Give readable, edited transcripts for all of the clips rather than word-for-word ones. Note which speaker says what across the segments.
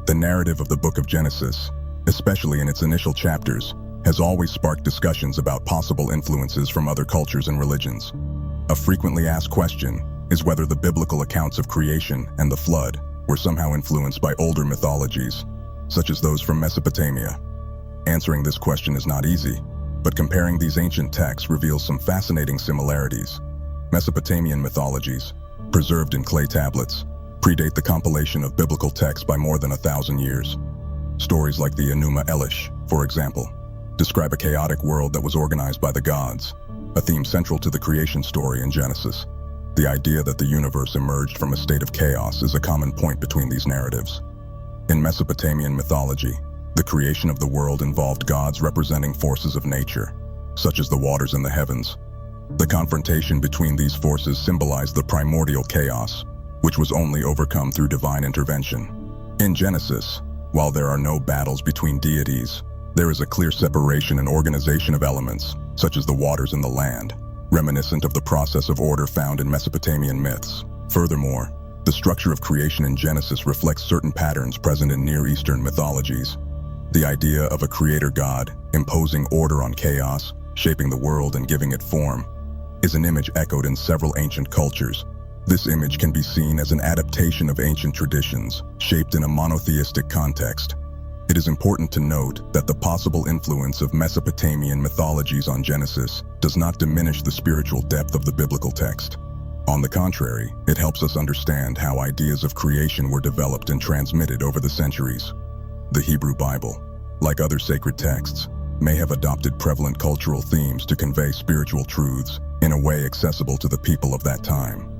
Speaker 1: The narrative of the book of Genesis, especially in its initial chapters, has always sparked discussions about possible influences from other cultures and religions. A frequently asked question is whether the biblical accounts of creation and the flood were somehow influenced by older mythologies, such as those from Mesopotamia. Answering this question is not easy, but comparing these ancient texts reveals some fascinating similarities. Mesopotamian mythologies, preserved in clay tablets, predate the compilation of biblical texts by more than 1,000 years. Stories like the Enuma Elish, for example, describe a chaotic world that was organized by the gods, a theme central to the creation story in Genesis. The idea that the universe emerged from a state of chaos is a common point between these narratives. In Mesopotamian mythology, the creation of the world involved gods representing forces of nature, such as the waters and the heavens. The confrontation between these forces symbolized the primordial chaos, which was only overcome through divine intervention. In Genesis, while there are no battles between deities, there is a clear separation and organization of elements, such as the waters and the land, reminiscent of the process of order found in Mesopotamian myths. Furthermore, the structure of creation in Genesis reflects certain patterns present in Near Eastern mythologies. The idea of a creator god imposing order on chaos, shaping the world and giving it form, is an image echoed in several ancient cultures. This image can be seen as an adaptation of ancient traditions, shaped in a monotheistic context. It is important to note that the possible influence of Mesopotamian mythologies on Genesis does not diminish the spiritual depth of the biblical text. On the contrary, it helps us understand how ideas of creation were developed and transmitted over the centuries. The Hebrew Bible, like other sacred texts, may have adopted prevalent cultural themes to convey spiritual truths in a way accessible to the people of that time.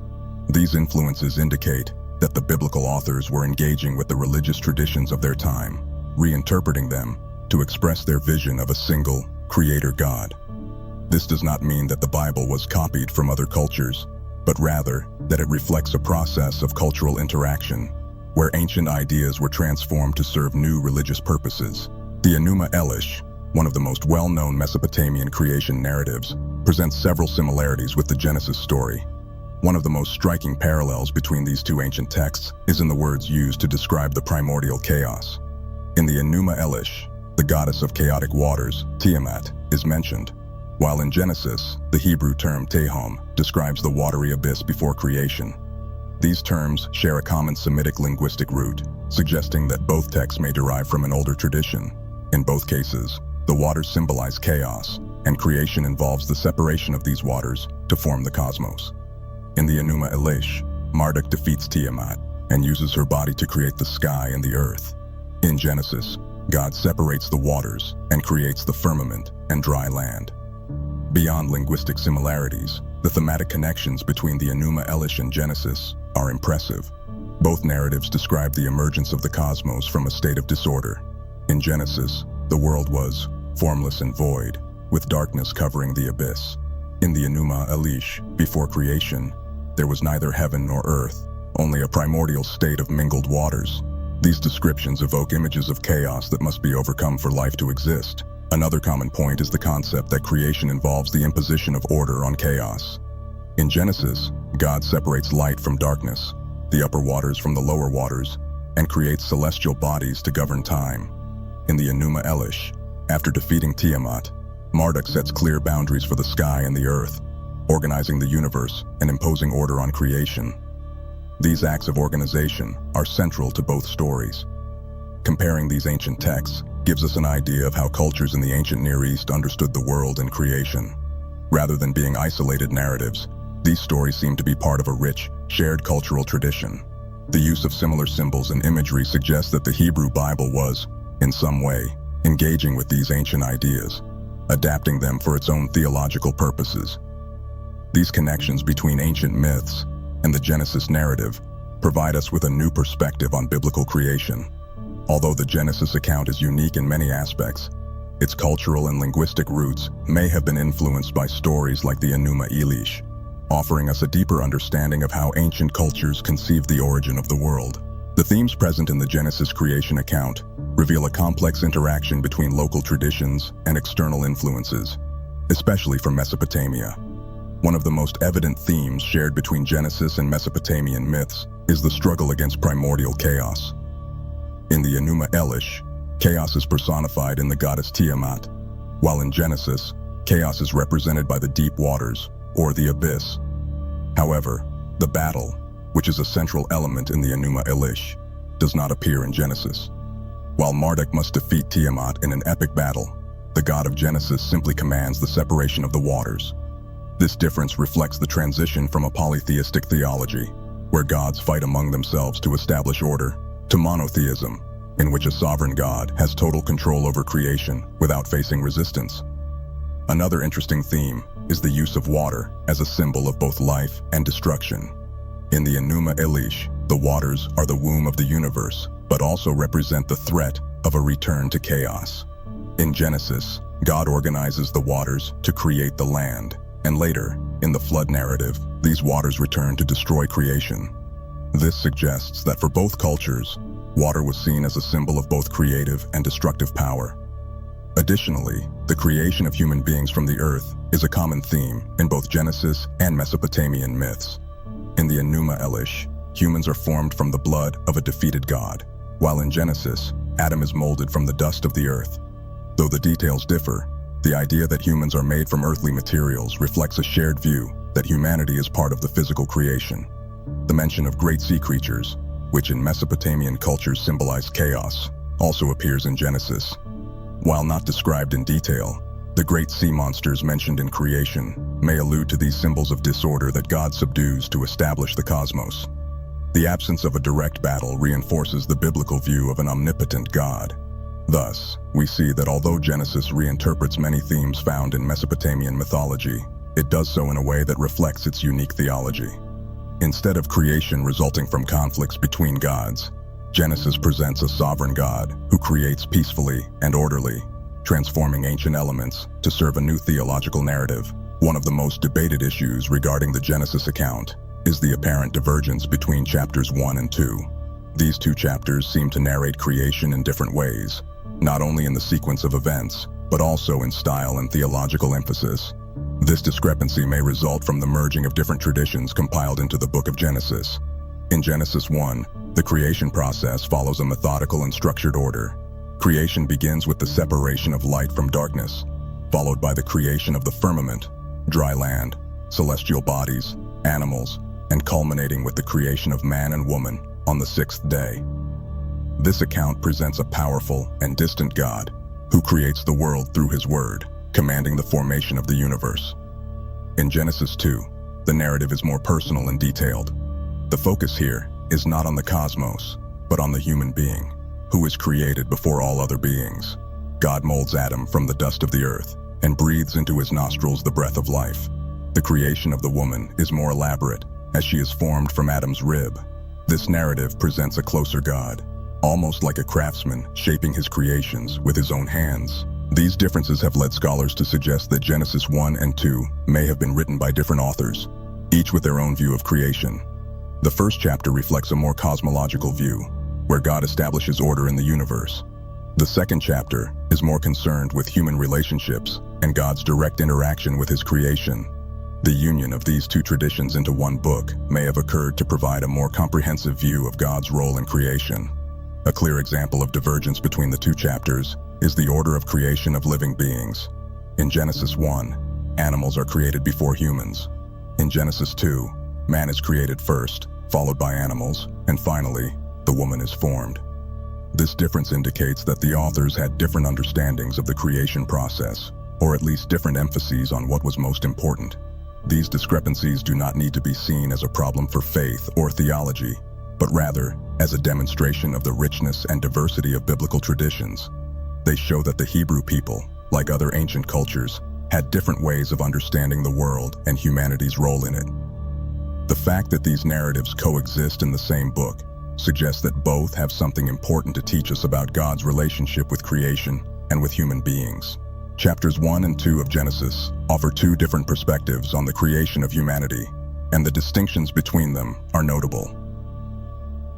Speaker 1: These influences indicate that the biblical authors were engaging with the religious traditions of their time, reinterpreting them to express their vision of a single, creator God. This does not mean that the Bible was copied from other cultures, but rather that it reflects a process of cultural interaction, where ancient ideas were transformed to serve new religious purposes. The Enuma Elish, one of the most well-known Mesopotamian creation narratives, presents several similarities with the Genesis story. One of the most striking parallels between these two ancient texts is in the words used to describe the primordial chaos. In the Enuma Elish, the goddess of chaotic waters, Tiamat, is mentioned, while in Genesis, the Hebrew term Tehom describes the watery abyss before creation. These terms share a common Semitic linguistic root, suggesting that both texts may derive from an older tradition. In both cases, the waters symbolize chaos, and creation involves the separation of these waters to form the cosmos. In the Enuma Elish, Marduk defeats Tiamat and uses her body to create the sky and the earth. In Genesis, God separates the waters and creates the firmament and dry land. Beyond linguistic similarities, the thematic connections between the Enuma Elish and Genesis are impressive. Both narratives describe the emergence of the cosmos from a state of disorder. In Genesis, the world was formless and void, with darkness covering the abyss. In the Enuma Elish, before creation, there was neither heaven nor earth, only a primordial state of mingled waters. These descriptions evoke images of chaos that must be overcome for life to exist. Another common point is the concept that creation involves the imposition of order on chaos. In Genesis, God separates light from darkness, the upper waters from the lower waters, and creates celestial bodies to govern time. In the Enuma Elish, after defeating Tiamat, Marduk sets clear boundaries for the sky and the earth, organizing the universe and imposing order on creation. These acts of organization are central to both stories. Comparing these ancient texts gives us an idea of how cultures in the ancient Near East understood the world and creation. Rather than being isolated narratives, these stories seem to be part of a rich, shared cultural tradition. The use of similar symbols and imagery suggests that the Hebrew Bible was, in some way, engaging with these ancient ideas, adapting them for its own theological purposes. These connections between ancient myths and the Genesis narrative provide us with a new perspective on biblical creation. Although the Genesis account is unique in many aspects, its cultural and linguistic roots may have been influenced by stories like the Enuma Elish, offering us a deeper understanding of how ancient cultures conceived the origin of the world. The themes present in the Genesis creation account reveal a complex interaction between local traditions and external influences, especially from Mesopotamia. One of the most evident themes shared between Genesis and Mesopotamian myths is the struggle against primordial chaos. In In the Enuma Elish, chaos is personified in the goddess Tiamat, while in Genesis, chaos is represented by the deep waters, or the abyss. However, the battle, which is a central element in the Enuma Elish, does not appear in Genesis. While Marduk must defeat Tiamat in an epic battle, the god of Genesis simply commands the separation of the waters. This difference reflects the transition from a polytheistic theology, where gods fight among themselves to establish order, to monotheism, in which a sovereign god has total control over creation without facing resistance. Another interesting theme is the use of water as a symbol of both life and destruction. In the Enuma Elish, the waters are the womb of the universe, but also represent the threat of a return to chaos. In Genesis, God organizes the waters to create the land, and later, in the flood narrative, these waters return to destroy creation. This suggests that for both cultures, water was seen as a symbol of both creative and destructive power. Additionally, the creation of human beings from the earth is a common theme in both Genesis and Mesopotamian myths. In the Enuma Elish, humans are formed from the blood of a defeated god, while in Genesis, Adam is molded from the dust of the earth. Though the details differ, the idea that humans are made from earthly materials reflects a shared view that humanity is part of the physical creation. The mention of great sea creatures, which in Mesopotamian cultures symbolize chaos, also appears in Genesis. While not described in detail, the great sea monsters mentioned in creation may allude to these symbols of disorder that God subdues to establish the cosmos. The absence of a direct battle reinforces the biblical view of an omnipotent God. Thus, we see that although Genesis reinterprets many themes found in Mesopotamian mythology, it does so in a way that reflects its unique theology. Instead of creation resulting from conflicts between gods, Genesis presents a sovereign God who creates peacefully and orderly, transforming ancient elements to serve a new theological narrative. One of the most debated issues regarding the Genesis account is the apparent divergence between chapters 1 and 2. These two chapters seem to narrate creation in different ways, not only in the sequence of events, but also in style and theological emphasis. This discrepancy may result from the merging of different traditions compiled into the book of Genesis. In Genesis 1, the creation process follows a methodical and structured order. Creation begins with the separation of light from darkness, followed by the creation of the firmament, dry land, celestial bodies, animals, and culminating with the creation of man and woman on the sixth day. This account presents a powerful and distant God who creates the world through his word, commanding the formation of the universe. In Genesis 2, the narrative is more personal and detailed. The focus here is not on the cosmos, but on the human being, who is created before all other beings. God molds Adam from the dust of the earth and breathes into his nostrils the breath of life. The creation of the woman is more elaborate, as she is formed from Adam's rib. This narrative presents a closer God, almost like a craftsman shaping his creations with his own hands. These differences have led scholars to suggest that Genesis 1 and 2 may have been written by different authors, each with their own view of creation. The first chapter reflects a more cosmological view, where God establishes order in the universe. The second chapter is more concerned with human relationships and God's direct interaction with his creation. The union of these two traditions into one book may have occurred to provide a more comprehensive view of God's role in creation. A clear example of divergence between the two chapters is the order of creation of living beings. In Genesis 1, animals are created before humans. In Genesis 2, man is created first, followed by animals, and finally, the woman is formed. This difference indicates that the authors had different understandings of the creation process, or at least different emphases on what was most important. These discrepancies do not need to be seen as a problem for faith or theology, but rather as a demonstration of the richness and diversity of biblical traditions. They show that the Hebrew people, like other ancient cultures, had different ways of understanding the world and humanity's role in it. The fact that these narratives coexist in the same book suggests that both have something important to teach us about God's relationship with creation and with human beings. Chapters 1 and 2 of Genesis offer two different perspectives on the creation of humanity, and the distinctions between them are notable.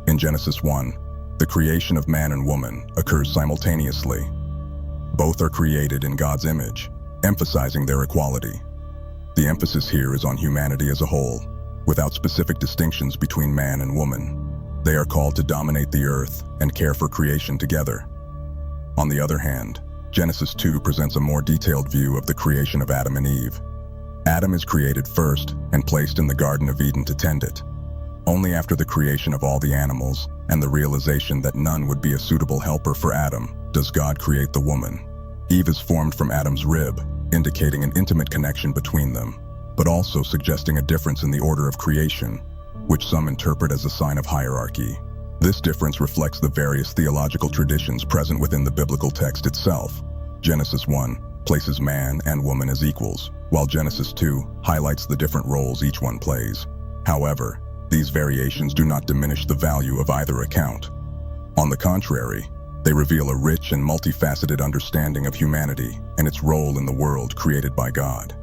Speaker 1: In Genesis 1, the creation of man and woman occurs simultaneously. Both are created in God's image, emphasizing their equality. The emphasis here is on humanity as a whole, without specific distinctions between man and woman. They are called to dominate the earth and care for creation together. On the other hand, Genesis 2 presents a more detailed view of the creation of Adam and Eve. Adam is created first and placed in the Garden of Eden to tend it. Only after the creation of all the animals and the realization that none would be a suitable helper for Adam does God create the woman. Eve is formed from Adam's rib, indicating an intimate connection between them, but also suggesting a difference in the order of creation, which some interpret as a sign of hierarchy. This difference reflects the various theological traditions present within the biblical text itself. Genesis 1 places man and woman as equals, while Genesis 2 highlights the different roles each one plays. However, these variations do not diminish the value of either account. On the contrary, they reveal a rich and multifaceted understanding of humanity and its role in the world created by God.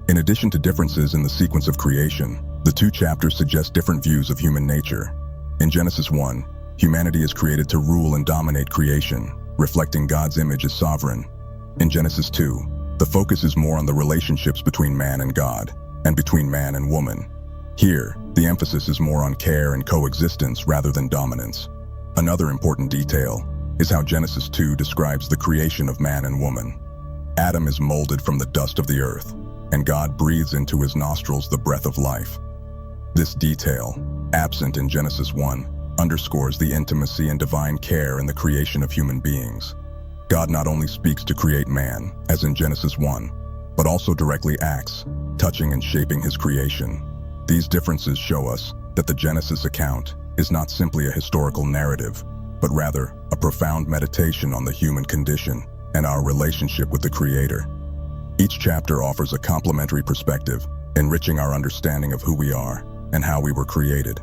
Speaker 1: In addition to differences in the sequence of creation, the two chapters suggest different views of human nature. In Genesis 1, humanity is created to rule and dominate creation, reflecting God's image as sovereign. In Genesis 2, the focus is more on the relationships between man and God, and between man and woman. Here, the emphasis is more on care and coexistence rather than dominance. Another important detail is how Genesis 2 describes the creation of man and woman. Adam is molded from the dust of the earth, and God breathes into his nostrils the breath of life. This detail, absent in Genesis 1, underscores the intimacy and divine care in the creation of human beings. God not only speaks to create man, as in Genesis 1, but also directly acts, touching and shaping his creation. These differences show us that the Genesis account is not simply a historical narrative, but rather a profound meditation on the human condition and our relationship with the Creator. Each chapter offers a complementary perspective, enriching our understanding of who we are and how we were created.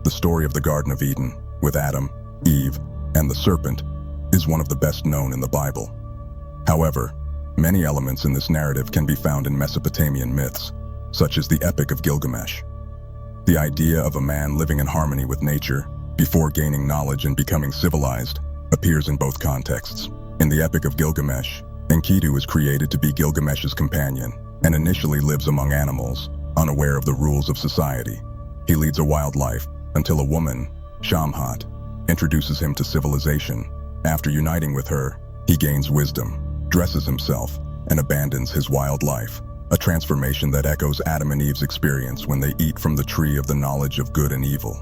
Speaker 1: The story of the Garden of Eden, with Adam, Eve, and the serpent, is one of the best known in the Bible. However, many elements in this narrative can be found in Mesopotamian myths, such as the Epic of Gilgamesh. The idea of a man living in harmony with nature before gaining knowledge and becoming civilized appears in both contexts. In the Epic of Gilgamesh, Enkidu is created to be Gilgamesh's companion and initially lives among animals, unaware of the rules of society. He leads a wild life until a woman, Shamhat, introduces him to civilization. After uniting with her, he gains wisdom, dresses himself, and abandons his wild life, a transformation that echoes Adam and Eve's experience when they eat from the tree of the knowledge of good and evil.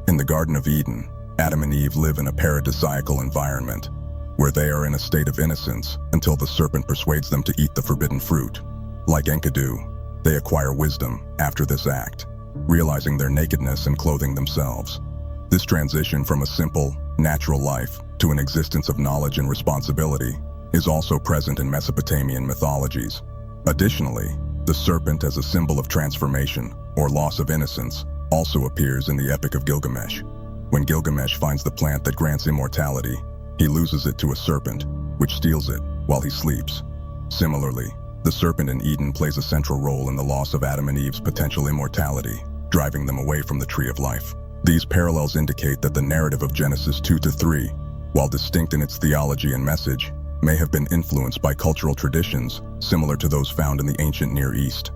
Speaker 1: In the Garden of Eden, Adam and Eve live in a paradisiacal environment, where they are in a state of innocence until the serpent persuades them to eat the forbidden fruit. Like Enkidu, they acquire wisdom after this act, realizing their nakedness and clothing themselves. This transition from a simple, natural life to an existence of knowledge and responsibility is also present in Mesopotamian mythologies. Additionally, the serpent as a symbol of transformation or loss of innocence also appears in the Epic of Gilgamesh. When Gilgamesh finds the plant that grants immortality, he loses it to a serpent, which steals it while he sleeps. Similarly, the serpent in Eden plays a central role in the loss of Adam and Eve's potential immortality, driving them away from the tree of life. These parallels indicate that the narrative of Genesis 2-3, while distinct in its theology and message, may have been influenced by cultural traditions similar to those found in the ancient Near East.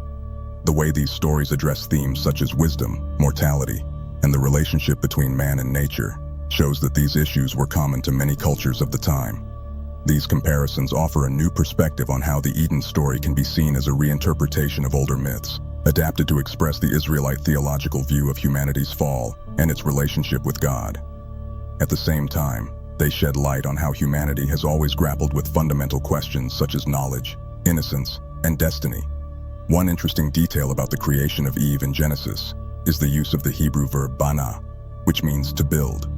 Speaker 1: The way these stories address themes such as wisdom, mortality, and the relationship between man and nature shows that these issues were common to many cultures of the time. These comparisons offer a new perspective on how the Eden story can be seen as a reinterpretation of older myths, adapted to express the Israelite theological view of humanity's fall and its relationship with God. At the same time, they shed light on how humanity has always grappled with fundamental questions such as knowledge, innocence, and destiny. One interesting detail about the creation of Eve in Genesis is the use of the Hebrew verb bana, which means to build.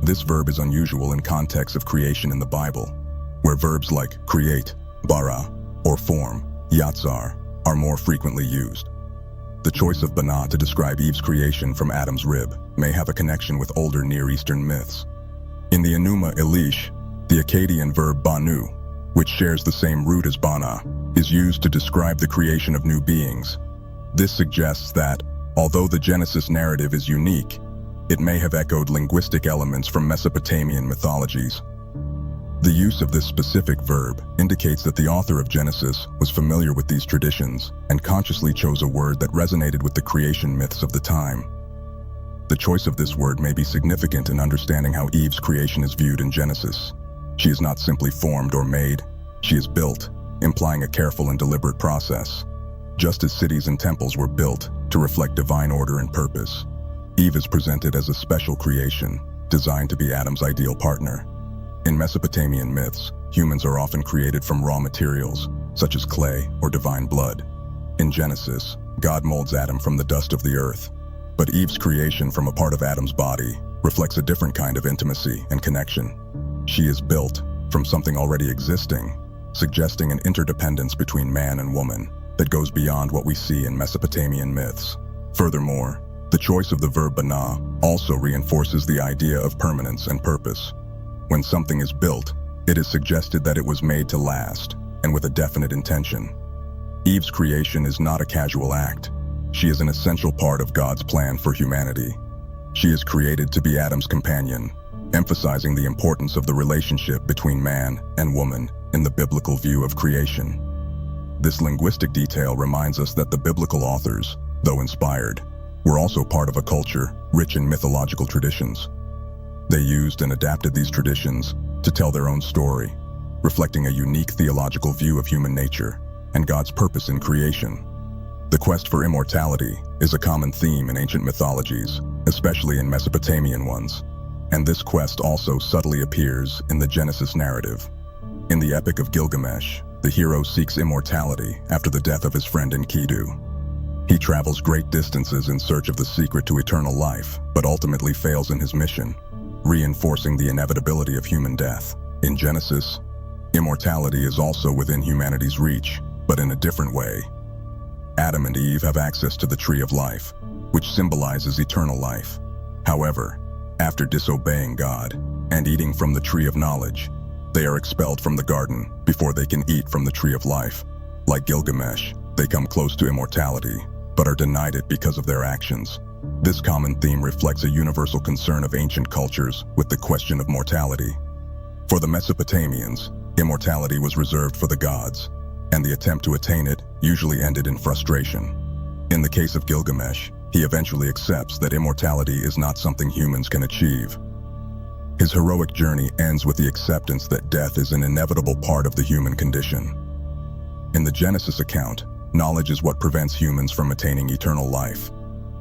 Speaker 1: This verb is unusual in contexts of creation in the Bible, where verbs like create, bara, or form, yatzar, are more frequently used. The choice of bana to describe Eve's creation from Adam's rib may have a connection with older Near Eastern myths. In the Enuma Elish, the Akkadian verb banu, which shares the same root as bana, is used to describe the creation of new beings. This suggests that, although the Genesis narrative is unique, it may have echoed linguistic elements from Mesopotamian mythologies. The use of this specific verb indicates that the author of Genesis was familiar with these traditions and consciously chose a word that resonated with the creation myths of the time. The choice of this word may be significant in understanding how Eve's creation is viewed in Genesis. She is not simply formed or made, she is built, implying a careful and deliberate process. Just as cities and temples were built to reflect divine order and purpose, Eve is presented as a special creation, designed to be Adam's ideal partner. In Mesopotamian myths, humans are often created from raw materials, such as clay or divine blood. In Genesis, God molds Adam from the dust of the earth, but Eve's creation from a part of Adam's body reflects a different kind of intimacy and connection. She is built from something already existing, suggesting an interdependence between man and woman that goes beyond what we see in Mesopotamian myths. Furthermore, the choice of the verb bana also reinforces the idea of permanence and purpose. When something is built, it is suggested that it was made to last, and with a definite intention. Eve's creation is not a casual act. She is an essential part of God's plan for humanity. She is created to be Adam's companion, emphasizing the importance of the relationship between man and woman in the biblical view of creation. This linguistic detail reminds us that the biblical authors, though inspired, were also part of a culture rich in mythological traditions. They used and adapted these traditions to tell their own story, reflecting a unique theological view of human nature and God's purpose in creation. The quest for immortality is a common theme in ancient mythologies, especially in Mesopotamian ones, and this quest also subtly appears in the Genesis narrative. In the Epic of Gilgamesh, the hero seeks immortality after the death of his friend Enkidu. He travels great distances in search of the secret to eternal life, but ultimately fails in his mission, reinforcing the inevitability of human death. In Genesis, immortality is also within humanity's reach, but in a different way. Adam and Eve have access to the tree of life, which symbolizes eternal life. However, after disobeying God and eating from the tree of knowledge, they are expelled from the garden before they can eat from the tree of life. Like Gilgamesh, they come close to immortality, but are denied it because of their actions. This common theme reflects a universal concern of ancient cultures with the question of mortality. For the Mesopotamians, immortality was reserved for the gods, and the attempt to attain it usually ended in frustration. In the case of Gilgamesh, he eventually accepts that immortality is not something humans can achieve. His heroic journey ends with the acceptance that death is an inevitable part of the human condition. In the Genesis account, knowledge is what prevents humans from attaining eternal life.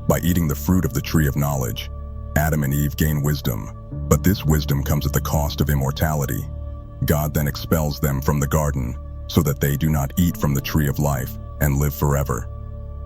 Speaker 1: By eating the fruit of the tree of knowledge, Adam and Eve gain wisdom, but this wisdom comes at the cost of immortality. God then expels them from the garden so that they do not eat from the tree of life and live forever.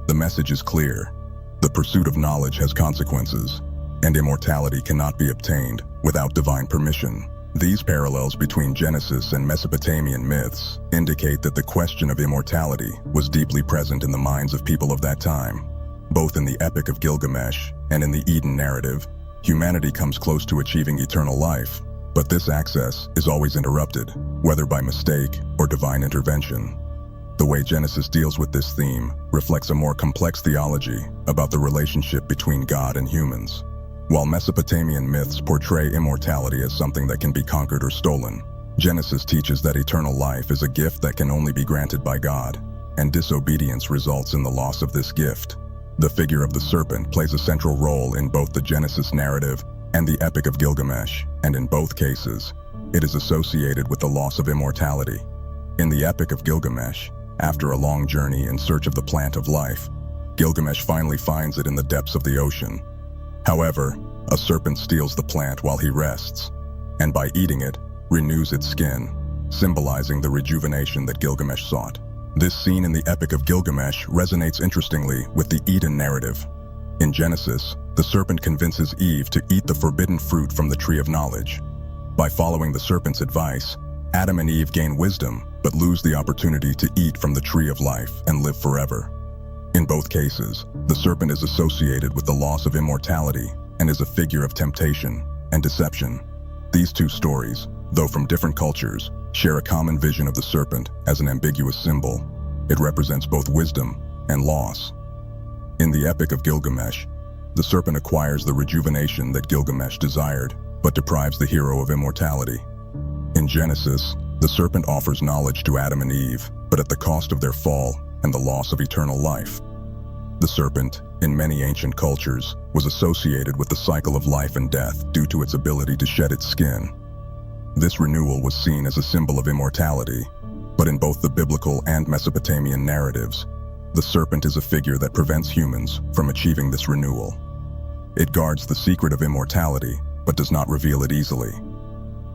Speaker 1: The message is clear. The pursuit of knowledge has consequences, and immortality cannot be obtained without divine permission. These parallels between Genesis and Mesopotamian myths indicate that the question of immortality was deeply present in the minds of people of that time. Both in the Epic of Gilgamesh and in the Eden narrative, humanity comes close to achieving eternal life, but this access is always interrupted, whether by mistake or divine intervention. The way Genesis deals with this theme reflects a more complex theology about the relationship between God and humans. While Mesopotamian myths portray immortality as something that can be conquered or stolen, Genesis teaches that eternal life is a gift that can only be granted by God, and disobedience results in the loss of this gift. The figure of the serpent plays a central role in both the Genesis narrative and the Epic of Gilgamesh, and in both cases, it is associated with the loss of immortality. In the Epic of Gilgamesh, after a long journey in search of the plant of life, Gilgamesh finally finds it in the depths of the ocean. However, a serpent steals the plant while he rests, and by eating it, renews its skin, symbolizing the rejuvenation that Gilgamesh sought. This scene in the Epic of Gilgamesh resonates interestingly with the Eden narrative. In Genesis, the serpent convinces Eve to eat the forbidden fruit from the tree of knowledge. By following the serpent's advice, Adam and Eve gain wisdom, but lose the opportunity to eat from the tree of life and live forever. In both cases, the serpent is associated with the loss of immortality and is a figure of temptation and deception. These two stories, though from different cultures, share a common vision of the serpent as an ambiguous symbol. It represents both wisdom and loss. In the Epic of Gilgamesh, the serpent acquires the rejuvenation that Gilgamesh desired, but deprives the hero of immortality. In Genesis, the serpent offers knowledge to Adam and Eve, but at the cost of their fall and the loss of eternal life. The serpent, in many ancient cultures, was associated with the cycle of life and death due to its ability to shed its skin. This renewal was seen as a symbol of immortality, but in both the biblical and Mesopotamian narratives, the serpent is a figure that prevents humans from achieving this renewal. It guards the secret of immortality, but does not reveal it easily.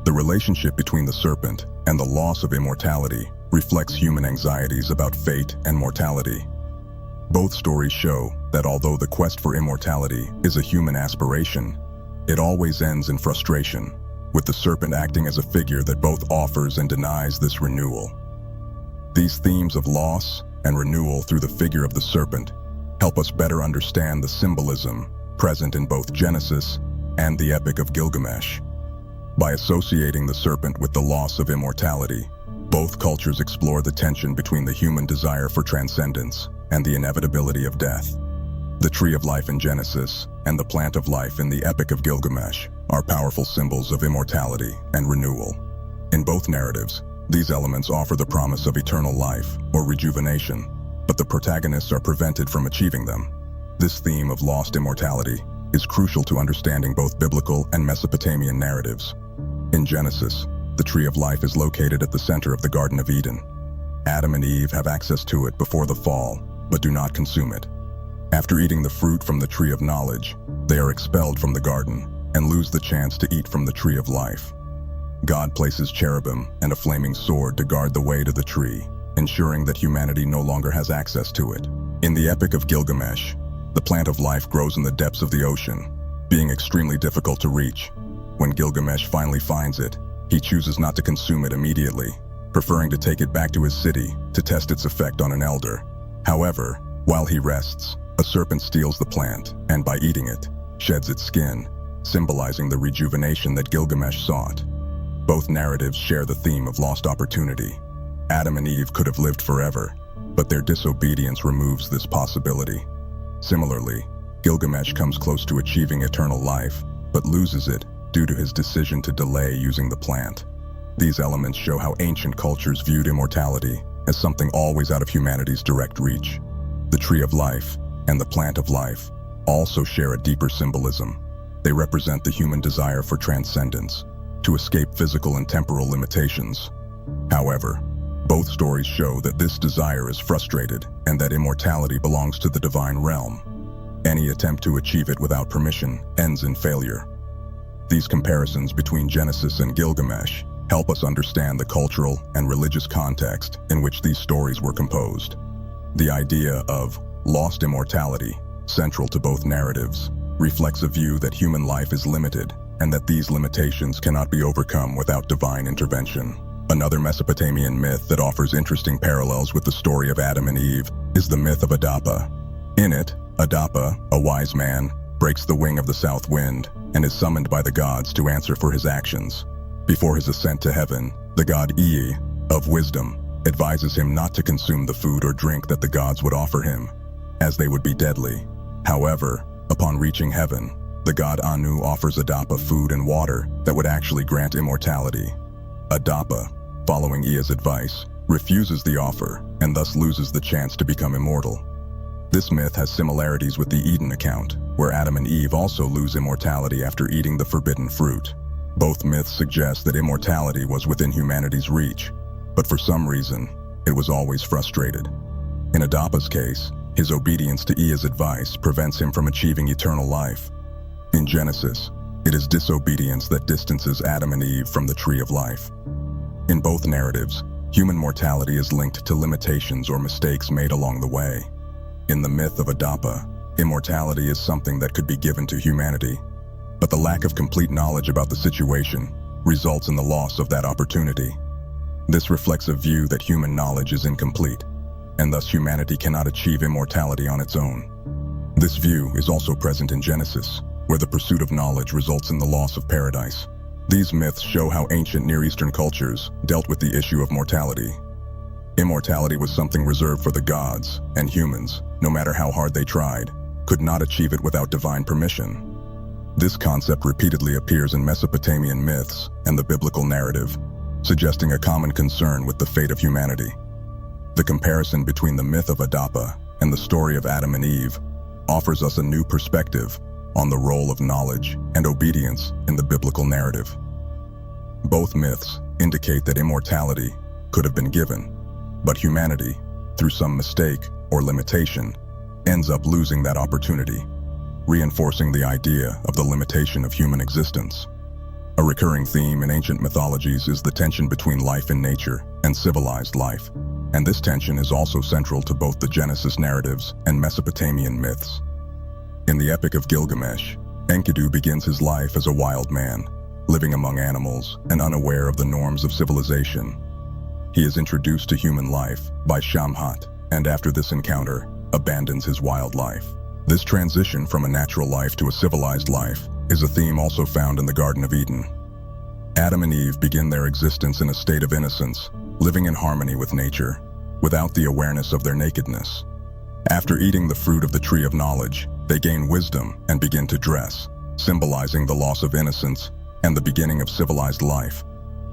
Speaker 1: The relationship between the serpent and the loss of immortality reflects human anxieties about fate and mortality. Both stories show that although the quest for immortality is a human aspiration, it always ends in frustration, with the serpent acting as a figure that both offers and denies this renewal. These themes of loss and renewal through the figure of the serpent help us better understand the symbolism present in both Genesis and the Epic of Gilgamesh. By associating the serpent with the loss of immortality, both cultures explore the tension between the human desire for transcendence and the inevitability of death. The tree of life in Genesis and the plant of life in the Epic of Gilgamesh are powerful symbols of immortality and renewal. In both narratives, these elements offer the promise of eternal life or rejuvenation, but the protagonists are prevented from achieving them. This theme of lost immortality is crucial to understanding both biblical and Mesopotamian narratives. In Genesis, the tree of life is located at the center of the Garden of Eden. Adam and Eve have access to it before the fall, but do not consume it. After eating the fruit from the tree of knowledge, they are expelled from the garden and lose the chance to eat from the tree of life. God places cherubim and a flaming sword to guard the way to the tree, ensuring that humanity no longer has access to it. In the Epic of Gilgamesh, the plant of life grows in the depths of the ocean, being extremely difficult to reach. When Gilgamesh finally finds it, he chooses not to consume it immediately, preferring to take it back to his city to test its effect on an elder. However, while he rests, a serpent steals the plant and, by eating it, sheds its skin, symbolizing the rejuvenation that Gilgamesh sought. Both narratives share the theme of lost opportunity. Adam and Eve could have lived forever, but their disobedience removes this possibility. Similarly, Gilgamesh comes close to achieving eternal life, but loses it due to his decision to delay using the plant. These elements show how ancient cultures viewed immortality as something always out of humanity's direct reach. The tree of life and the plant of life also share a deeper symbolism. They represent the human desire for transcendence, to escape physical and temporal limitations. However, both stories show that this desire is frustrated and that immortality belongs to the divine realm. Any attempt to achieve it without permission ends in failure. These comparisons between Genesis and Gilgamesh help us understand the cultural and religious context in which these stories were composed. The idea of lost immortality, central to both narratives, reflects a view that human life is limited and that these limitations cannot be overcome without divine intervention. Another Mesopotamian myth that offers interesting parallels with the story of Adam and Eve is the myth of Adapa. In it, Adapa, a wise man, breaks the wing of the south wind and is summoned by the gods to answer for his actions. Before his ascent to heaven, the god Ea, of wisdom, advises him not to consume the food or drink that the gods would offer him, as they would be deadly. However, upon reaching heaven, the god Anu offers Adapa food and water that would actually grant immortality. Adapa, following Ea's advice, refuses the offer and thus loses the chance to become immortal. This myth has similarities with the Eden account, where Adam and Eve also lose immortality after eating the forbidden fruit. Both myths suggest that immortality was within humanity's reach, but for some reason, it was always frustrated. In Adapa's case, his obedience to Ea's advice prevents him from achieving eternal life. In Genesis, it is disobedience that distances Adam and Eve from the tree of life. In both narratives, human mortality is linked to limitations or mistakes made along the way. In the myth of Adapa, immortality is something that could be given to humanity, but the lack of complete knowledge about the situation results in the loss of that opportunity. This reflects a view that human knowledge is incomplete, and thus humanity cannot achieve immortality on its own. This view is also present in Genesis, where the pursuit of knowledge results in the loss of paradise. These myths show how ancient Near Eastern cultures dealt with the issue of mortality. Immortality was something reserved for the gods, and humans, no matter how hard they tried, could not achieve it without divine permission. This concept repeatedly appears in Mesopotamian myths and the biblical narrative, suggesting a common concern with the fate of humanity. The comparison between the myth of Adapa and the story of Adam and Eve offers us a new perspective on the role of knowledge and obedience in the biblical narrative. Both myths indicate that immortality could have been given, but humanity, through some mistake or limitation, ends up losing that opportunity, reinforcing the idea of the limitation of human existence. A recurring theme in ancient mythologies is the tension between life in nature and civilized life, and this tension is also central to both the Genesis narratives and Mesopotamian myths. In the Epic of Gilgamesh, Enkidu begins his life as a wild man, living among animals and unaware of the norms of civilization. He is introduced to human life by Shamhat, and after this encounter, abandons his wild life. This transition from a natural life to a civilized life is a theme also found in the Garden of Eden. Adam and Eve begin their existence in a state of innocence, living in harmony with nature, without the awareness of their nakedness. After eating the fruit of the tree of knowledge, they gain wisdom and begin to dress, symbolizing the loss of innocence and the beginning of civilized life.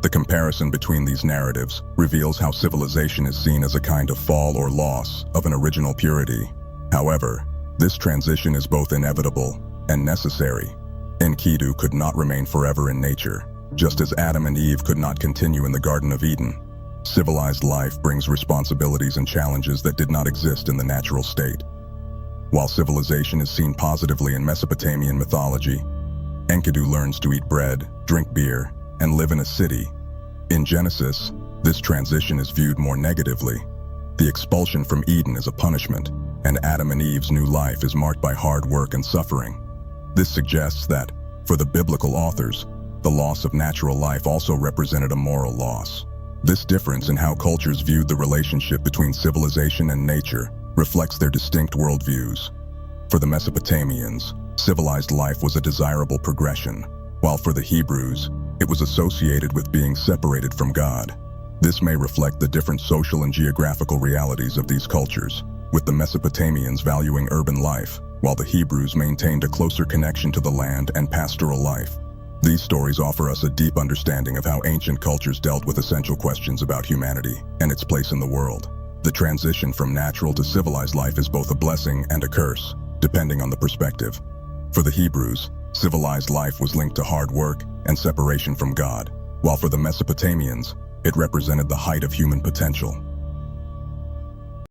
Speaker 1: The comparison between these narratives reveals how civilization is seen as a kind of fall or loss of an original purity. However, this transition is both inevitable and necessary. Enkidu could not remain forever in nature, just as Adam and Eve could not continue in the Garden of Eden. Civilized life brings responsibilities and challenges that did not exist in the natural state. While civilization is seen positively in Mesopotamian mythology, Enkidu learns to eat bread, drink beer, and live in a city. In Genesis, this transition is viewed more negatively. The expulsion from Eden is a punishment, and Adam and Eve's new life is marked by hard work and suffering. This suggests that, for the biblical authors, the loss of natural life also represented a moral loss. This difference in how cultures viewed the relationship between civilization and nature reflects their distinct worldviews. For the Mesopotamians, civilized life was a desirable progression, while for the Hebrews, it was associated with being separated from God. This may reflect the different social and geographical realities of these cultures, with the Mesopotamians valuing urban life, while the Hebrews maintained a closer connection to the land and pastoral life. These stories offer us a deep understanding of how ancient cultures dealt with essential questions about humanity and its place in the world. The transition from natural to civilized life is both a blessing and a curse, depending on the perspective. For the Hebrews, civilized life was linked to hard work and separation from God, while for the Mesopotamians, it represented the height of human potential.